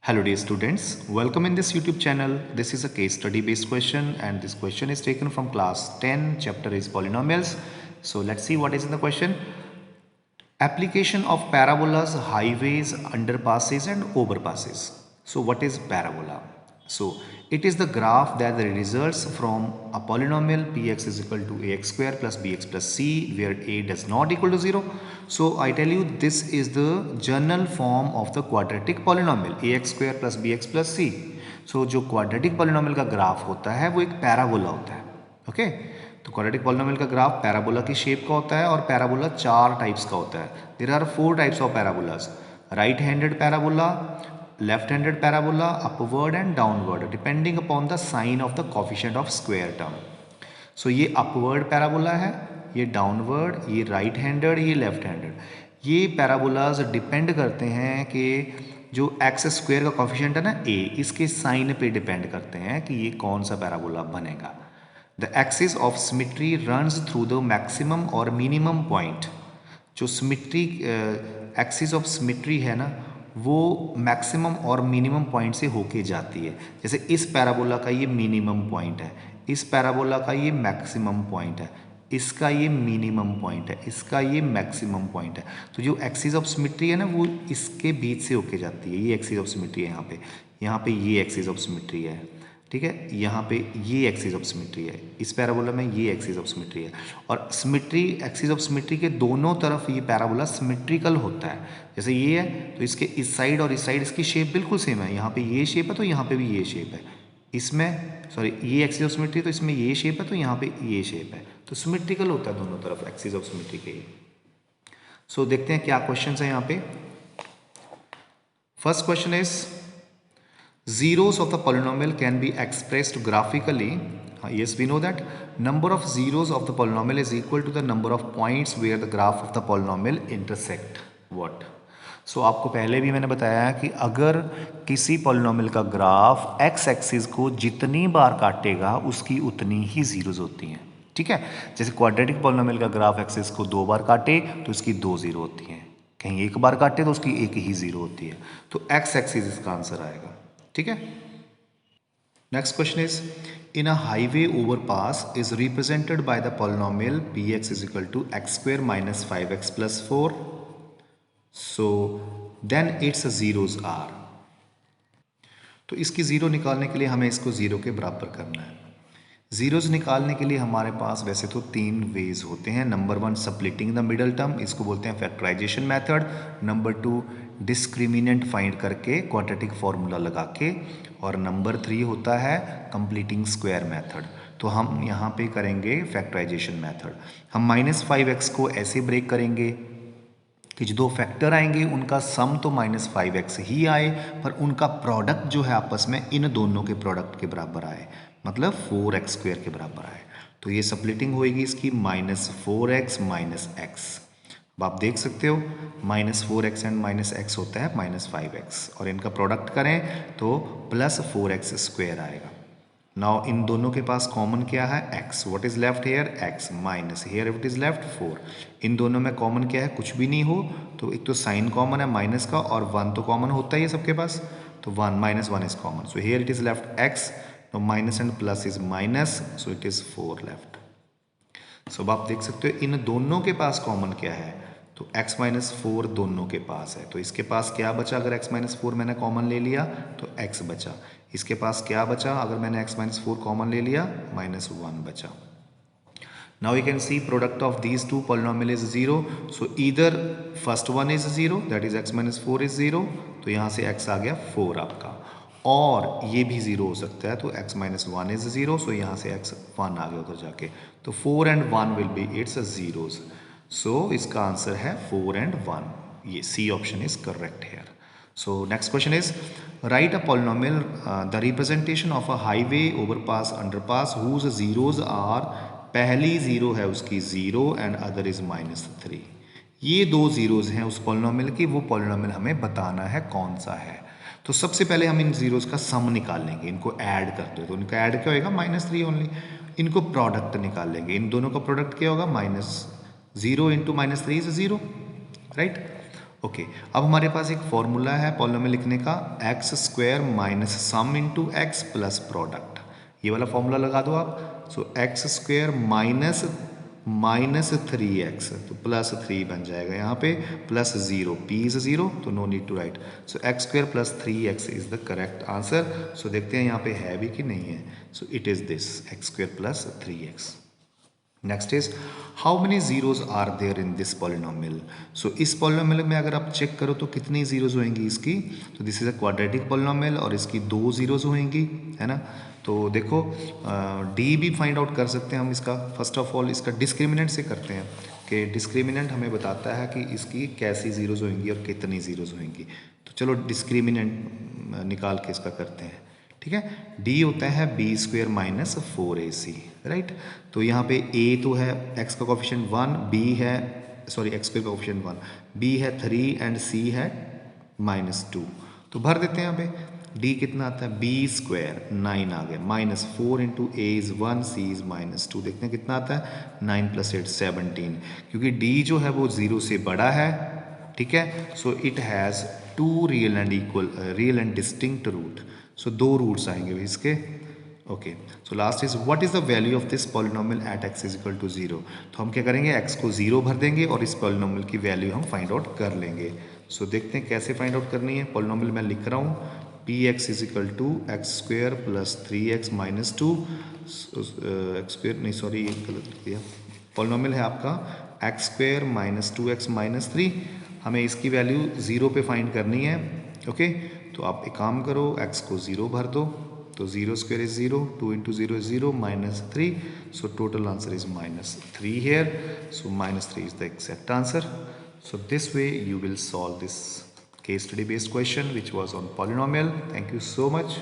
Hello dear students, welcome in this YouTube channel. This is a case study based question and this question is taken from class 10, chapter is polynomials. So let's see what is in the question. Application of parabolas, highways, underpasses and overpasses. So what is parabola? So it is the graph that results from a polynomial px is equal to ax square plus bx plus c where a does not equal to 0. So I tell you this is the general form of the quadratic polynomial ax square plus bx plus c. So जो quadratic polynomial का graph होता है वो एक parabola होता है. Okay तो quadratic polynomial का ग्राफ पैराबोला की शेप का होता है और पैराबोला चार टाइप्स का होता है. There are 4 types of parabolas. Right handed parabola, left handed parabola, upward and downward depending upon the sign of the coefficient of square term. So ये अपवर्ड पैराबोला है, ये डाउनवर्ड, ये राइट हैंडेड, ये left handed. ये parabolas depend करते हैं कि जो एक्स स्क्वायर का कोफिशिएंट है ना ए, इसके साइन पे डिपेंड करते हैं कि ये कौन सा पैराबोला बनेगा. The axis of symmetry runs through the maximum or minimum point. जो सिमिट्री एक्सिस ऑफ सिमिट्री है ना वो मैक्सिमम और मिनिमम पॉइंट से होके जाती है. जैसे इस पैराबोला का ये मिनिमम पॉइंट है, इस पैराबोला का ये मैक्सिमम पॉइंट है, इसका ये मिनिमम पॉइंट है, इसका ये मैक्सिमम पॉइंट है. तो जो एक्सिस ऑफ सिमिट्री है ना वो इसके बीच से होके जाती है. ये एक्सिस ऑफ सिमिट्री है, यहाँ पे ये एक्सिस ऑफ सिमिट्री है. ठीक है, यहाँ पे ये एक्सिस ऑफ सिमिट्री है, इस पैराबोला में ये एक्सिस ऑफ सिमिट्री है. और सिमिट्री एक्सिस ऑफ सिमिट्री के दोनों तरफ ये पैराबोला सिमिट्रिकल होता है. जैसे ये है तो इसके इस साइड और इस साइड इसकी शेप बिल्कुल सेम है. यहाँ पे ये शेप है तो यहाँ पे भी ये शेप है. इसमें सॉरी ये एक्सिस ऑफ सिमिट्री तो इसमें ये शेप है तो यहाँ पे ये शेप है. तो सिमिट्रिकल होता है दोनों तरफ एक्सिस ऑफ सिमिट्री के. सो देखते हैं क्या क्वेश्चन है यहाँ पे. First question is zeros of the polynomial can be expressed graphically. Yes, we know that number of zeros of the polynomial is equal to the number of points where the graph of the polynomial intersect. What? So आपको पहले भी मैंने बताया कि अगर किसी polynomial का graph x axis को जितनी बार काटेगा उसकी उतनी ही जीरोज होती हैं. ठीक है, जैसे क्वाड्रेटिक पॉलिनोमियल का ग्राफ एक्सिस को 2 बार काटे तो इसकी 2 जीरो होती हैं, कहीं 1 बार काटे तो उसकी 1 ही जीरो होती है. तो एक्स एक्सिस इसका आंसर आएगा. ठीक है. Next question is in a highway overpass is represented by the polynomial px is equal to x square minus 5x plus 4. So then its zeros are. तो इसकी जीरो निकालने के लिए हमें इसको जीरो के बराबर करना है. जीरोज निकालने के लिए हमारे पास वैसे तो 3 वेज होते हैं. Number 1 splitting the middle term, इसको बोलते हैं factorisation method. Number 2 discriminant find करके क्वाड्रेटिक फॉर्मूला लगा के. और नंबर 3 होता है कंप्लीटिंग स्क्वायर मेथड. तो हम यहाँ पे करेंगे फैक्टराइजेशन मेथड. हम -5x को ऐसे ब्रेक करेंगे कि जो 2 फैक्टर आएंगे उनका सम तो -5x ही आए पर उनका प्रोडक्ट जो है आपस में इन दोनों के प्रोडक्ट के बराबर आए, मतलब 4x स्क्वायर के बराबर आए. तो ये स्प्लिटिंग होएगी इसकी -4x माइनस x. अब आप देख सकते हो -4x एंड -x होता है -5x और इनका प्रोडक्ट करें तो +4x स्क्वायर आएगा. नाउ इन दोनों के पास कॉमन क्या है x. What is left here x minus here it is left 4. इन दोनों में कॉमन क्या है, कुछ भी नहीं हो तो एक तो साइन कॉमन है माइनस का और 1 तो कॉमन होता ही है सबके पास. तो 1 -1 is common. So here it is left x. तो minus and plus is minus, so it is 4 left. So अब आप देख सकते हो इन दोनों के पास कॉमन क्या है, तो x माइनस 4 दोनों के पास है. तो इसके पास क्या बचा, अगर x माइनस 4 मैंने कॉमन ले लिया तो x बचा. इसके पास क्या बचा, अगर मैंने x माइनस 4 कॉमन ले लिया -1 बचा. Now you can see product of these two polynomial is 0. So either first one is 0, that is x minus 4 is 0. तो यहाँ से x आ गया 4 आपका. और ये भी 0 हो सकता है तो x minus 1 is 0. So यहाँ से x 1 आ गया उधर जाके. तो 4 and 1 will be its zeros. So इसका आंसर है 4 and 1. ये C option is correct here. So next question is write a polynomial the representation of a highway overpass underpass whose zeros are पहली zero है उसकी 0 and other is -3. ये 2 zeros हैं उस polynomial की, वो पॉलिनोमियल हमें बताना है कौन सा है. तो सबसे पहले हम इन जीरोज का सम निकाल लेंगे, इनको ऐड कर दो तो इनका ऐड क्या होगा -3 ओनली. इनको प्रोडक्ट निकाल लेंगे, इन दोनों का प्रोडक्ट क्या होगा -0 × -3 इज 0, राइट. ओके अब हमारे पास एक फॉर्मूला है पॉलिनोमियल लिखने का x square minus sum into x plus product. ये वाला फॉर्मूला लगा दो आप। So x square minus minus 3x तो प्लस 3 बन जाएगा यहाँ पे, प्लस 0, p इज 0 तो no need to write. So x square plus 3x is the correct answer. So देखते हैं यहाँ पे है भी कि नहीं है। So it is this x square plus 3x। Next is how many zeros are there in this polynomial. So इस पॉलिनोमियल में अगर आप चेक करो तो कितनी जीरोज होंगी इसकी। तो this is a quadratic polynomial और इसकी 2 जीरोज होंगी, है ना। तो देखो डी भी फाइंड आउट कर सकते हैं हम इसका। फर्स्ट ऑफ ऑल इसका डिस्क्रिमिनेंट से करते हैं कि डिस्क्रिमिनेंट हमें बताता है कि इसकी कैसी जीरोज होंगी और कितनी जीरोज होंगी। तो चलो डिस्क्रिमिनेंट निकाल के इसका करते हैं, ठीक है। डी होता है B square minus 4ac, right. तो यहाँ पे a तो है x का कोफिशिएंट 1, b है सॉरी x स्क्वेयर का कोफिशिएंट 1, b है 3 एंड c है -2। तो भर देते हैं यहाँ पे। d कितना आता है b स्क्वेयर 9 आ गया, minus 4 into a is 1, c is -2। देखते हैं कितना आता है 9 + 8 17, क्योंकि d जो है वो 0 से बड़ा है, ठीक है। So it has 2 real and distinct root. So 2 roots आएंगे इसके। Okay so last is what is the value of this polynomial at x is equal to 0। तो हम क्या करेंगे, x को 0 भर देंगे और इस पॉलिनोमियल की वैल्यू हम फाइंड आउट कर लेंगे। सो देखते हैं कैसे फाइंड आउट करनी है। पॉलिनोमियल मैं लिख रहा हूँ px is equal to x square plus 3x minus 2 x square नहीं सॉरी ये गलत लिख दिया। पॉलिनोमियल है आपका x square minus 2x minus 3। हमें इसकी वैल्यू 0 पे फाइंड करनी है। ओके तो आप एक काम करो, x को 0 भर दो तो 0 square is 0, 2 into 0 is 0, -3। So total answer is -3 here. So -3 is the exact answer. So this way you will solve this case study based question which was on polynomial. Thank you so much.